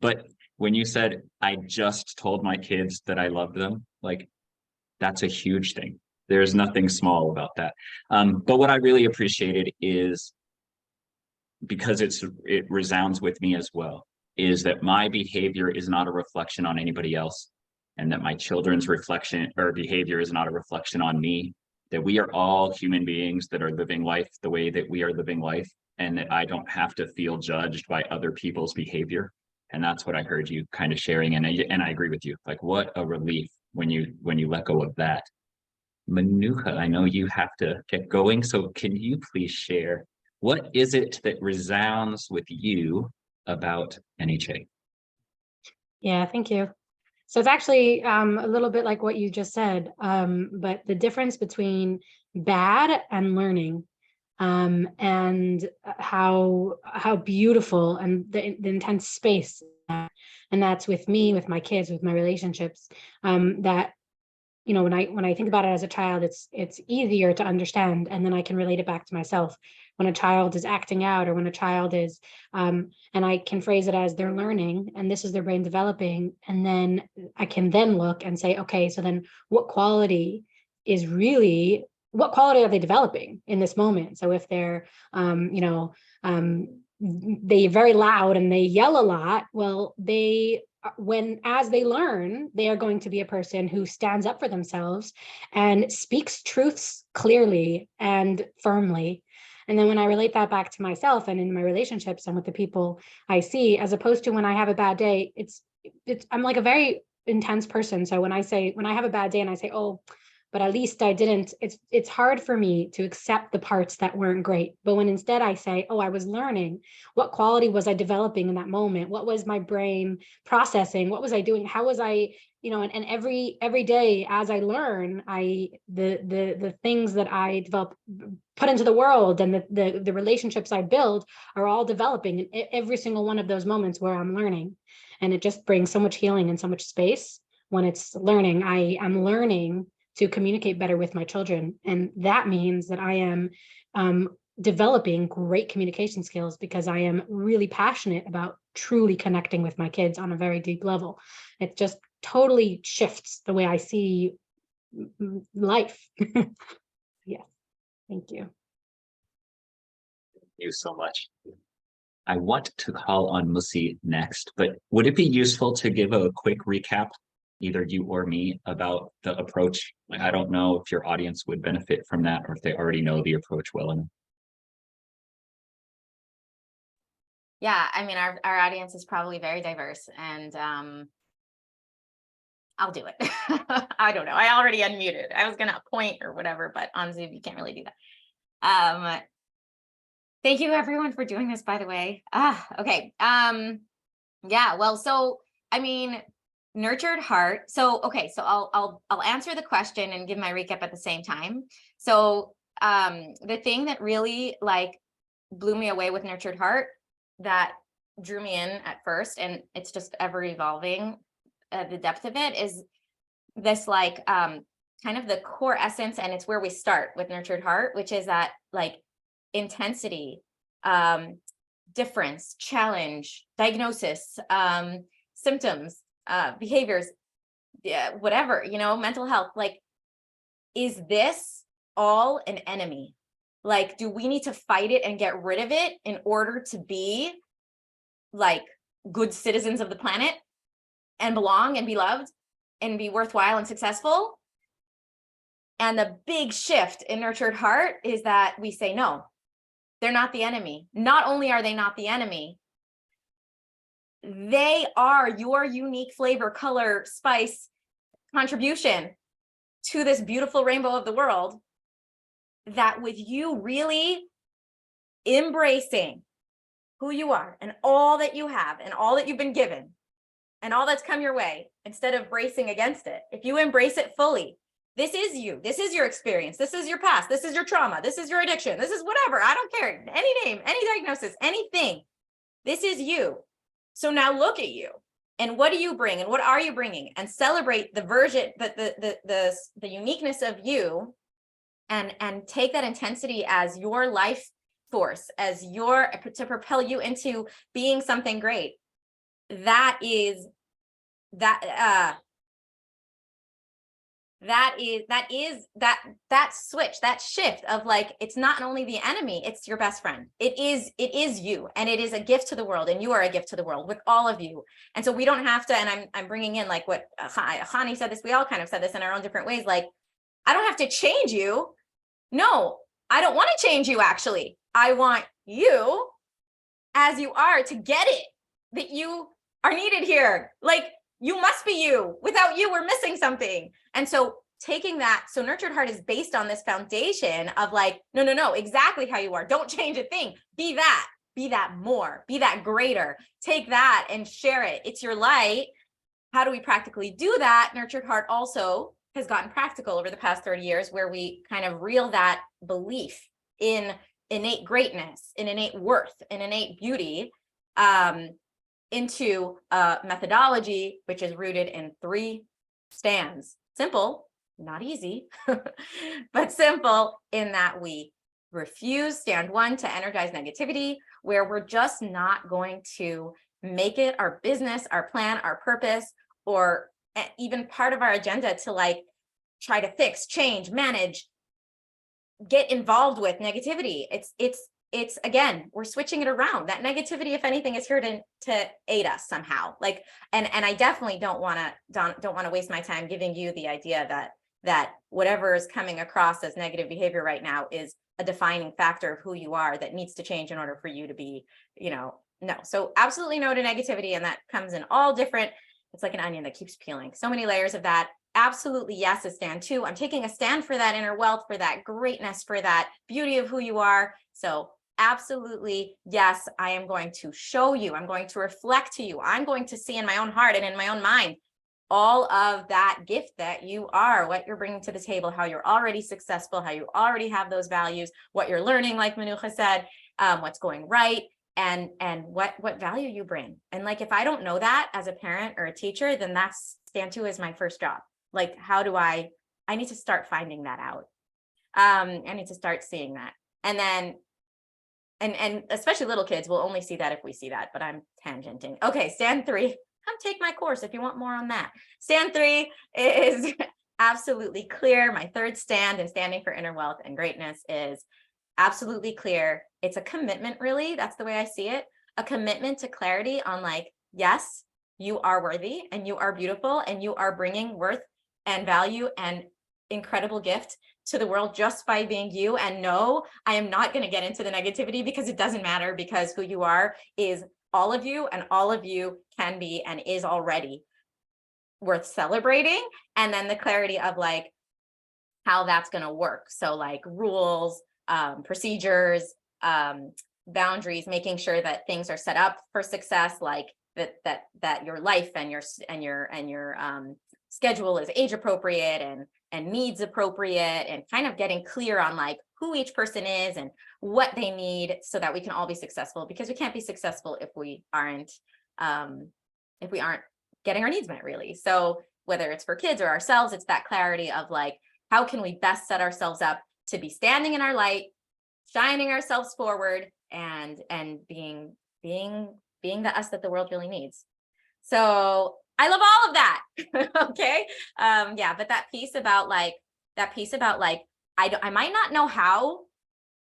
But when you said, I just told my kids that I loved them, like, that's a huge thing. There's nothing small about that. But what I really appreciated is, because it resounds with me as well, is that my behavior is not a reflection on anybody else, and that my children's reflection or behavior is not a reflection on me, that we are all human beings that are living life the way that we are living life, and that I don't have to feel judged by other people's behavior. And that's what I heard you kind of sharing. And I agree with you. Like, what a relief when you let go of that. Menucha, I know you have to get going. So can you please share, what is it that resounds with you about NHA?
Yeah, thank you. So it's actually a little bit like what you just said, but the difference between bad and learning, and how beautiful and the intense space, and that's with me, with my kids, with my relationships, that, when I think about it as a child, it's easier to understand, and then I can relate it back to myself. When a child is acting out, or when a child is, and I can phrase it as they're learning, and this is their brain developing, and then I can then look and say, okay, so then what quality are they developing in this moment? So if they're, they're very loud and they yell a lot, well, as they learn, they are going to be a person who stands up for themselves and speaks truths clearly and firmly. And then when I relate that back to myself and in my relationships and with the people I see, as opposed to when I have a bad day, I'm like a very intense person. So when I have a bad day and I say, oh, but at least I didn't, it's hard for me to accept the parts that weren't great. But when instead I say, oh, I was learning, what quality was I developing in that moment? What was my brain processing? What was I doing? How was I, and every day as I learn, the things that I develop, put into the world, and the relationships I build are all developing in every single one of those moments where I'm learning. And it just brings so much healing and so much space when it's learning. I'm learning to communicate better with my children. And that means that I am developing great communication skills because I am really passionate about truly connecting with my kids on a very deep level. It just totally shifts the way I see life. Yes, thank you.
Thank you so much. I want to call on Musi next, but would it be useful to give a quick recap, either you or me, about the approach? Like, I don't know if your audience would benefit from that or if they already know the approach well enough.
Yeah, I mean, our audience is probably very diverse, and I'll do it. I don't know. I already unmuted. I was gonna point or whatever, but on Zoom you can't really do that. Thank you everyone for doing this, by the way. Okay. Yeah, well, so I mean, nurtured heart. So okay, so I'll answer the question and give my recap at the same time. So the thing that really like blew me away with nurtured heart, that drew me in at first, and it's just ever evolving, the depth of it, is this like kind of the core essence, and it's where we start with nurtured heart, which is that like intensity, difference, challenge, diagnosis, symptoms, behaviors, yeah, whatever, you know, mental health. Like, is this all an enemy? Like, do we need to fight it and get rid of it in order to be like good citizens of the planet and belong and be loved and be worthwhile and successful? And the big shift in nurtured heart is that we say, no, they're not the enemy. Not only are they not the enemy, they are your unique flavor, color, spice contribution to this beautiful rainbow of the world, that with you really embracing who you are and all that you have and all that you've been given and all that's come your way, instead of bracing against it, if you embrace it fully, this is you, this is your experience, this is your past, this is your trauma, this is your addiction, this is whatever, I don't care, any name, any diagnosis, anything, this is you. So now look at you, and what do you bring, and what are you bringing, and celebrate the version, the uniqueness of you, and take that intensity as your life force, as your, to propel you into being something great. That switch, that shift of like, it's not only the enemy, it's your best friend. It is you, and it is a gift to the world, and you are a gift to the world with all of you. And so we don't have to, and I'm bringing in like what Chanie said this, we all kind of said this in our own different ways, like, I don't have to change you. No, I don't want to change you. Actually, I want you as you are to get it, that you are needed here. Like, you must be you. Without you, we're missing something. And so taking that, so nurtured heart is based on this foundation of like, no, exactly how you are. Don't change a thing. Be that more, be that greater. Take that and share it. It's your light. How do we practically do that? Nurtured heart also has gotten practical over the past 30 years, where we kind of reel that belief in innate greatness, in innate worth, in innate beauty, into a methodology which is rooted in 3 stands. Simple, not easy, but simple, in that we refuse, stand 1, to energize negativity, where we're just not going to make it our business, our plan, our purpose, or even part of our agenda to like try to fix, change, manage, get involved with negativity. It's again, we're switching it around. That negativity, if anything, is here to aid us somehow. Like, and I definitely don't want to waste my time giving you the idea that whatever is coming across as negative behavior right now is a defining factor of who you are that needs to change in order for you to be, no. So absolutely no to negativity, and that comes in all different. It's like an onion that keeps peeling. So many layers of that. Absolutely yes, a stand 2. I'm taking a stand for that inner wealth, for that greatness, for that beauty of who you are. So absolutely yes, I am going to show you, I'm going to reflect to you, I'm going to see in my own heart and in my own mind all of that gift that you are, what you're bringing to the table, how you're already successful, how you already have those values, what you're learning, like Menucha said, what's going right, and what value you bring. And like, if I don't know that as a parent or a teacher, then that's stand 2 is my first job. Like, how do I need to start finding that out. I need to start seeing that. And then and especially little kids will only see that if we see that, but I'm tangenting. Okay, stand 3. Come take my course if you want more on that. Stand 3 is absolutely clear. My third stand in standing for inner wealth and greatness is absolutely clear. It's a commitment, really. That's the way I see it. A commitment to clarity on like, yes, you are worthy and you are beautiful and you are bringing worth and value and incredible gift to the world just by being you. And no, I am not going to get into the negativity because it doesn't matter, because who you are is all of you, and all of you can be and is already worth celebrating. And then the clarity of like how that's going to work. So like rules, procedures, boundaries, making sure that things are set up for success, like that your life and your schedule is age appropriate and needs appropriate, and kind of getting clear on like who each person is and what they need, so that we can all be successful, because we can't be successful if we aren't getting our needs met, really. So whether it's for kids or ourselves, it's that clarity of like, how can we best set ourselves up to be standing in our light, shining ourselves forward, and being the us that the world really needs. So I love all of that. Okay. Yeah, but that piece about like I might not know how,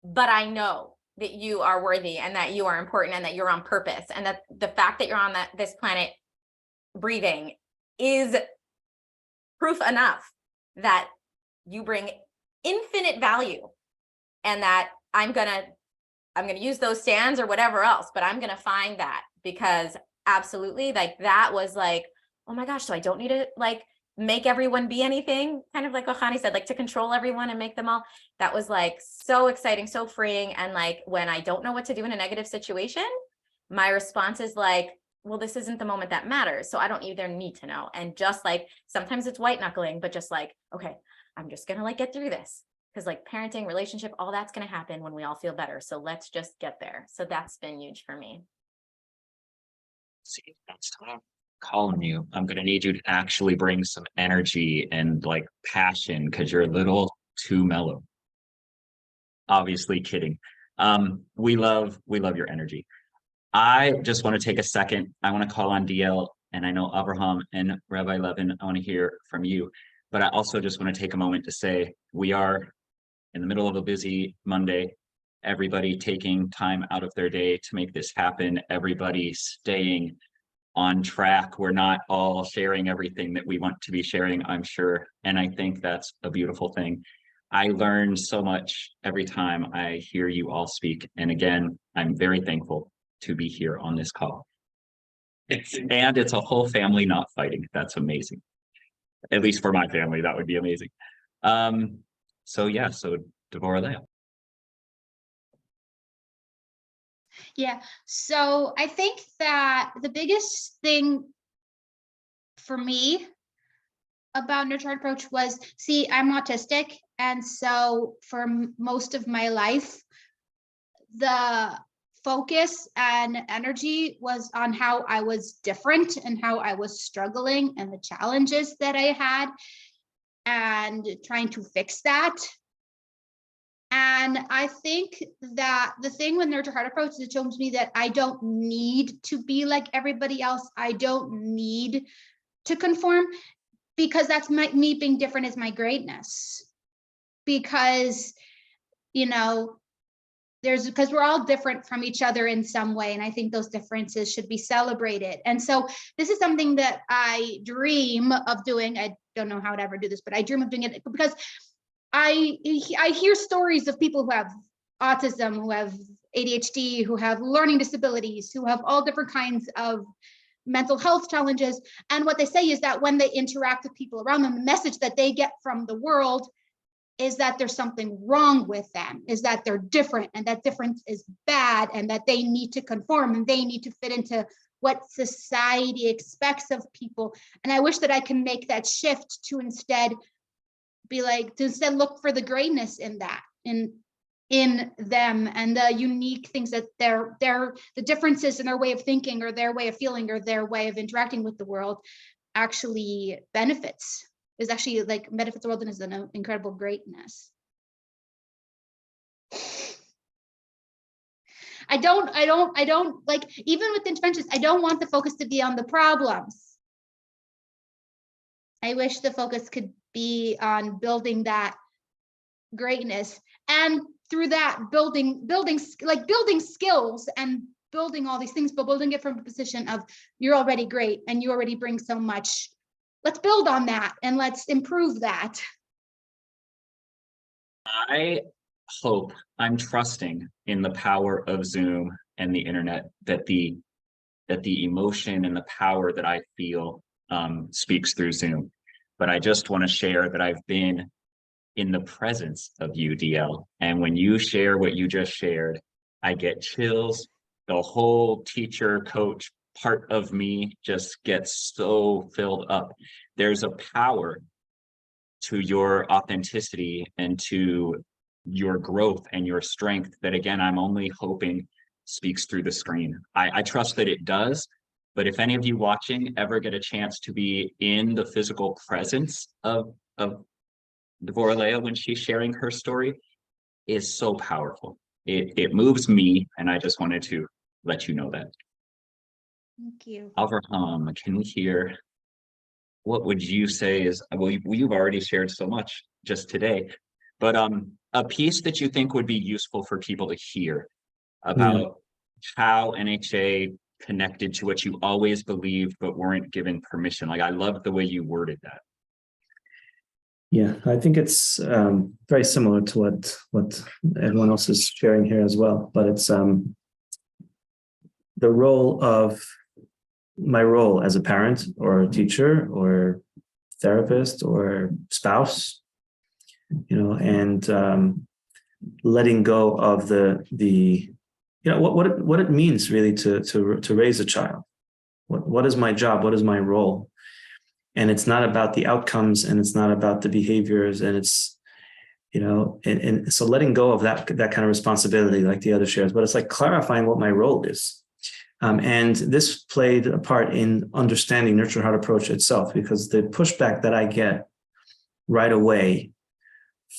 but I know that you are worthy and that you are important and that you're on purpose, and that the fact that you're on this planet breathing is proof enough that you bring infinite value, and that I'm gonna use those stands or whatever else, but I'm gonna find that, because absolutely, like that was like, oh my gosh, so I don't need to like make everyone be anything, kind of like what Chanie said, like to control everyone and make them all. That was like so exciting, so freeing. And like when I don't know what to do in a negative situation, my response is like, well, this isn't the moment that matters, so I don't even need to know. And just like sometimes it's white knuckling, but just like, okay, I'm just gonna like get through this, because like parenting, relationship, all that's gonna happen when we all feel better. So let's just get there. So that's been huge for me.
See, next time I'm calling you, I'm gonna need you to actually bring some energy and like passion, because you're a little too mellow. Obviously kidding. We love your energy. I just want to take a second. I want to call on DL, and I know Avrohom and Rabbi Levin, I want to hear from you. But I also just want to take a moment to say we are in the middle of a busy Monday. Everybody taking time out of their day to make this happen. Everybody staying on track. We're not all sharing everything that we want to be sharing, I'm sure. And I think that's a beautiful thing. I learn so much every time I hear you all speak. And again, I'm very thankful to be here on this call. And it's a whole family not fighting. That's amazing. At least for my family, that would be amazing. So yeah, so Devorah Leah.
Yeah, so I think that the biggest thing for me about nurture approach was, see, I'm autistic, and so for most of my life, the focus and energy was on how I was different and how I was struggling and the challenges that I had and trying to fix that. And I think that the thing with Nurture Heart approach is it shows me that I don't need to be like everybody else. I don't need to conform, because that's me being different is my greatness. Because, you know, because we're all different from each other in some way. And I think those differences should be celebrated. And so this is something that I dream of doing. I don't know how to ever do this, but I dream of doing it because I hear stories of people who have autism, who have ADHD, who have learning disabilities, who have all different kinds of mental health challenges. And what they say is that when they interact with people around them, the message that they get from the world is that there's something wrong with them, is that they're different, and that difference is bad, and that they need to conform and they need to fit into what society expects of people. And I wish that I can make that shift to instead be like, to instead look for the greatness in that, in them, and the unique things that the differences in their way of thinking or their way of feeling or their way of interacting with the world actually benefits the world and is an incredible greatness. I don't like, even with interventions, I don't want the focus to be on the problems. I wish the focus could be on building that greatness, and through that building skills and building all these things, but building it from a position of you're already great and you already bring so much. Let's build on that and let's improve that.
I'm trusting in the power of Zoom and the internet, that the emotion and the power that I feel speaks through Zoom. But I just want to share that I've been in the presence of UDL. And when you share what you just shared, I get chills. The whole teacher, coach part of me just gets so filled up. There's a power to your authenticity and to your growth and your strength that, again, I'm only hoping speaks through the screen. I trust that it does. But if any of you watching ever get a chance to be in the physical presence of Devorah Leah when she's sharing her story, is so powerful. It moves me, and I just wanted to let you know that.
Thank you.
Avrohom, can we hear, what would you say is, well, you've already shared so much just today, but a piece that you think would be useful for people to hear about how NHA connected to what you always believed but weren't given permission. Like, I loved the way you worded that.
Yeah, I think it's very similar to what everyone else is sharing here as well. But it's the role of my role as a parent or a teacher or therapist or spouse, and letting go of the what it means really to raise a child. What is my job? What is my role? And it's not about the outcomes, and it's not about the behaviors, and it's, and so letting go of that kind of responsibility, like the other shares, but it's like clarifying what my role is. And this played a part in understanding Nurture Heart approach itself, because the pushback that I get right away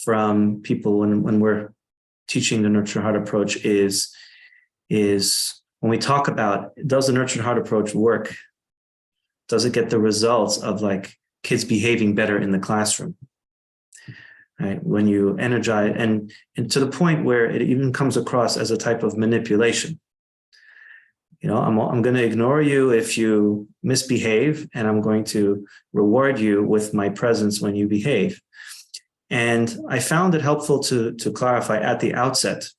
from people when we're teaching the Nurture Heart approach is when we talk about, does the Nurture Heart approach work? Does it get the results of like kids behaving better in the classroom? Right? When you energize, and to the point where it even comes across as a type of manipulation. I'm going to ignore you if you misbehave, and I'm going to reward you with my presence when you behave. And I found it helpful to clarify at the outset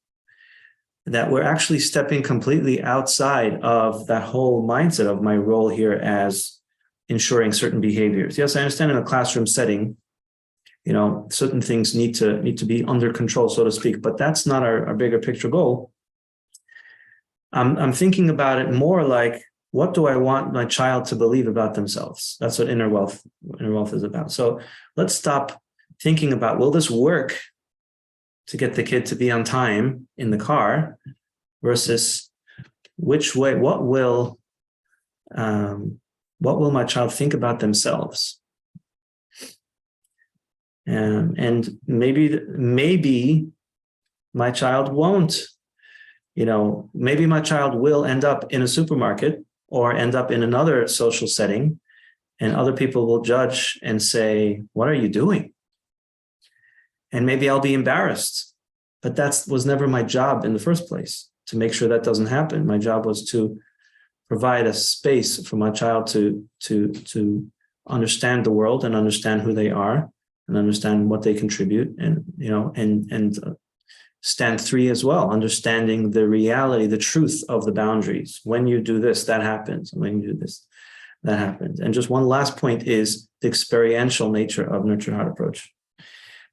that we're actually stepping completely outside of that whole mindset of my role here as ensuring certain behaviors. Yes, I understand in a classroom setting, certain things need to be under control, so to speak, but that's not our bigger picture goal. I'm thinking about it more like, what do I want my child to believe about themselves? That's what inner wealth is about. So let's stop thinking about, will this work to get the kid to be on time in the car, versus what will my child think about themselves? And maybe my child won't, maybe my child will end up in a supermarket or end up in another social setting, and other people will judge and say, what are you doing? And maybe I'll be embarrassed, but that was never my job in the first place, to make sure that doesn't happen. My job was to provide a space for my child to understand the world and understand who they are and understand what they contribute, and stand 3 as well, understanding the reality, the truth of the boundaries. When you do this, that happens. When you do this, that happens. And just one last point is the experiential nature of Nurture Heart approach,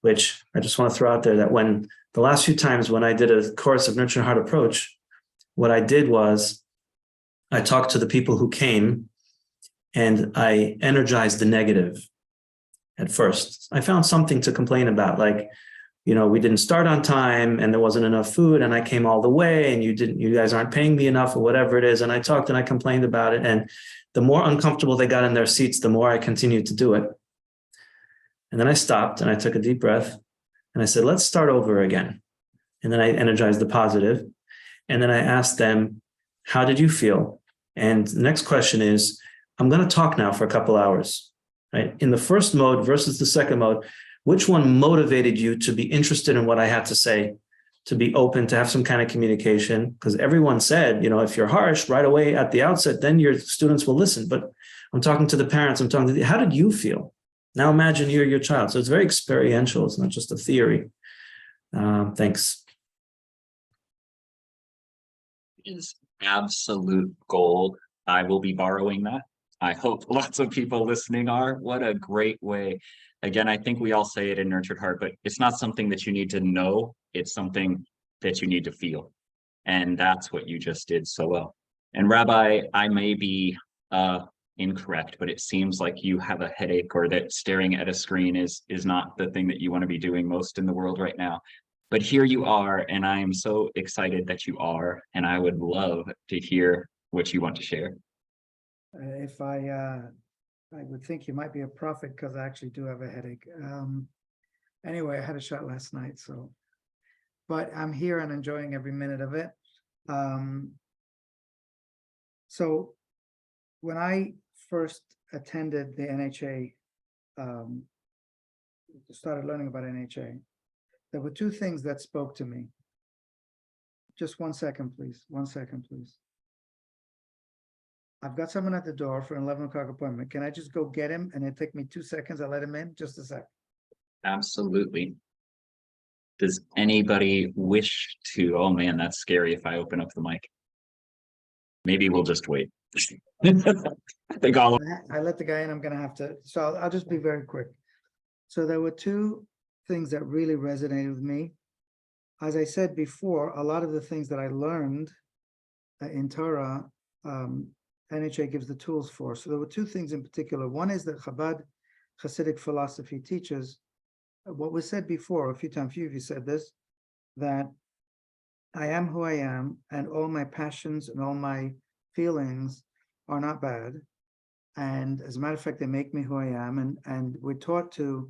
which I just want to throw out there, that when the last few times when I did a course of Nurture Heart approach, what I did was I talked to the people who came and I energized the negative at first. I found something to complain about, like, we didn't start on time and there wasn't enough food and I came all the way and you guys aren't paying me enough, or whatever it is. And I talked and I complained about it. And the more uncomfortable they got in their seats, the more I continued to do it. And then I stopped and I took a deep breath and I said, let's start over again. And then I energized the positive. And then I asked them, how did you feel? And the next question is, I'm going to talk now for a couple hours, right? In the first mode versus the second mode, which one motivated you to be interested in what I had to say, to be open, to have some kind of communication? Because everyone said, if you're harsh right away at the outset, then your students will listen. But I'm talking to the parents, I'm talking to how did you feel? Now imagine you're your child. So it's very experiential. It's not just a theory. Thanks.
Is absolute gold. I will be borrowing that. I hope lots of people listening are. What a great way. Again, I think we all say it in Nurtured Heart, but it's not something that you need to know. It's something that you need to feel. And that's what you just did so well. And Rabbi, I may be incorrect, but it seems like you have a headache, or that staring at a screen is not the thing that you want to be doing most in the world right now. But here you are, and I am so excited that you are, and I would love to hear what you want to share.
If I would think you might be a prophet, because I actually do have a headache. Anyway, I had a shot last night, but I'm here and enjoying every minute of it. So when I first attended the NHA, started learning about NHA, there were two things that spoke to me. Just 1 second, please. 1 second, please. I've got someone at the door for an 11 o'clock appointment. Can I just go get him? And it take me 2 seconds. I'll let him in. Just a sec.
Absolutely. Does anybody wish to? Oh man, that's scary if I open up the mic. Maybe we'll just wait. I think
I let the guy in. I'm going to have to. So I'll just be very quick. So there were two things that really resonated with me. As I said before, a lot of the things that I learned in Torah, NHA gives the tools for. So there were two things in particular. One is that Chabad Hasidic philosophy teaches what was said before, a few times, few of you said this, that I am who I am, and all my passions and all my feelings are not bad. And as a matter of fact, they make me who I am. And we're taught to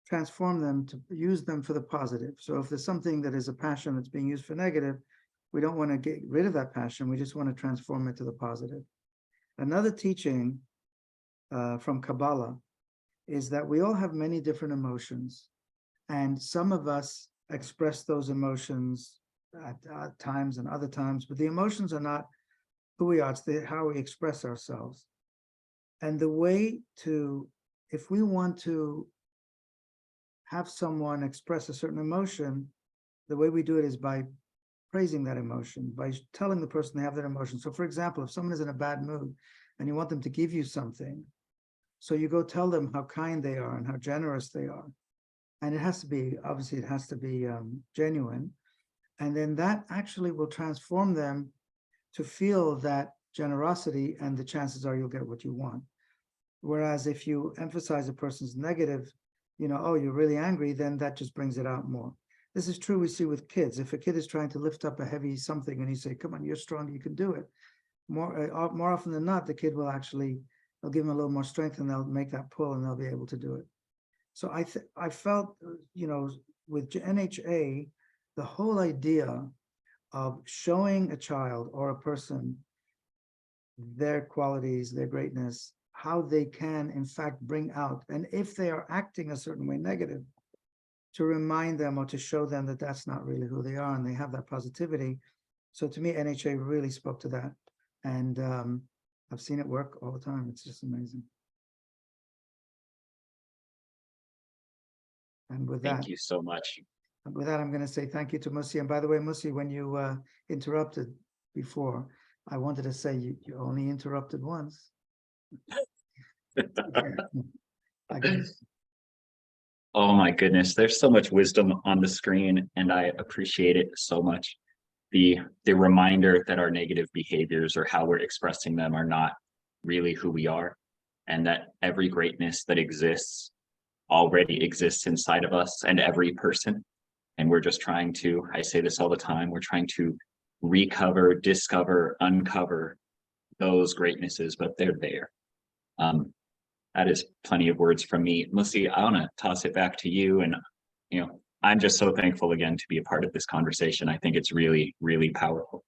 transform them, to use them for the positive. So if there's something that is a passion that's being used for negative, we don't want to get rid of that passion. We just want to transform it to the positive. Another teaching from Kabbalah is that we all have many different emotions, and some of us express those emotions at times and other times, but the emotions are not who we are, it's how we express ourselves. And the way to, if we want to have someone express a certain emotion, the way we do it is by praising that emotion, by telling the person they have that emotion. So for example, if someone is in a bad mood and you want them to give you something, so you go tell them how kind they are and how generous they are. And it has to be, obviously it has to be genuine. And then that actually will transform them to feel that generosity, and the chances are you'll get what you want. Whereas if you emphasize a person's negative, oh, you're really angry, then that just brings it out more. This is true we see with kids. If a kid is trying to lift up a heavy something and you say, come on, you're strong, you can do it. More often than not, the kid will actually, they'll give them a little more strength and they'll make that pull and they'll be able to do it. So I felt, with NHA, the whole idea of showing a child or a person their qualities, their greatness, how they can in fact bring out, and if they are acting a certain way negative, to remind them or to show them that that's not really who they are and they have that positivity. So to me, NHA really spoke to that. And I've seen it work all the time. It's just amazing. And with that,
thank you so much.
with that, I'm going to say thank you to Musi. And by the way, Musi, when you interrupted before, I wanted to say you only interrupted once. I guess.
Oh my goodness, there's so much wisdom on the screen, and I appreciate it so much. The reminder that our negative behaviors or how we're expressing them are not really who we are, and that every greatness that exists already exists inside of us and every person. And we're just trying to, I say this all the time, we're trying to recover, discover, uncover those greatnesses, but they're there. That is plenty of words from me. Musi, I want to toss it back to you. And, I'm just so thankful again to be a part of this conversation. I think it's really, really powerful.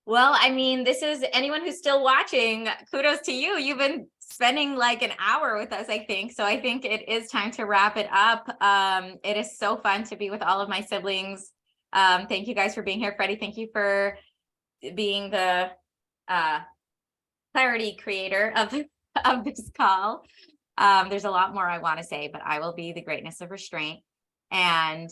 Well, I mean, this is anyone who's still watching, kudos to you. You've been spending like an hour with us, I think. So I think it is time to wrap it up. It is so fun to be with all of my siblings. Thank you guys for being here. Freddie, thank you for being the clarity creator of this call. There's a lot more I want to say, but I will be the greatness of restraint and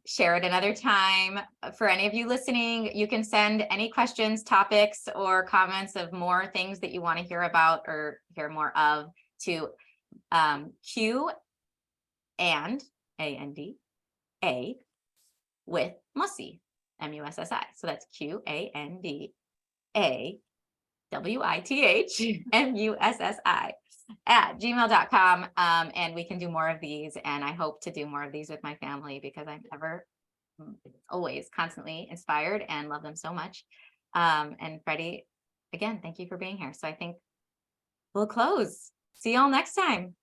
share it another time. For any of you listening, you can send any questions, topics, or comments of more things that you want to hear about or hear more of to Q and A with Mussi, M-U-S-S-I. So that's QANDAWITHMUSSI at gmail.com. And we can do more of these. And I hope to do more of these with my family because I'm always constantly inspired and love them so much. And Freddie, again, thank you for being here. So I think we'll close. See y'all next time.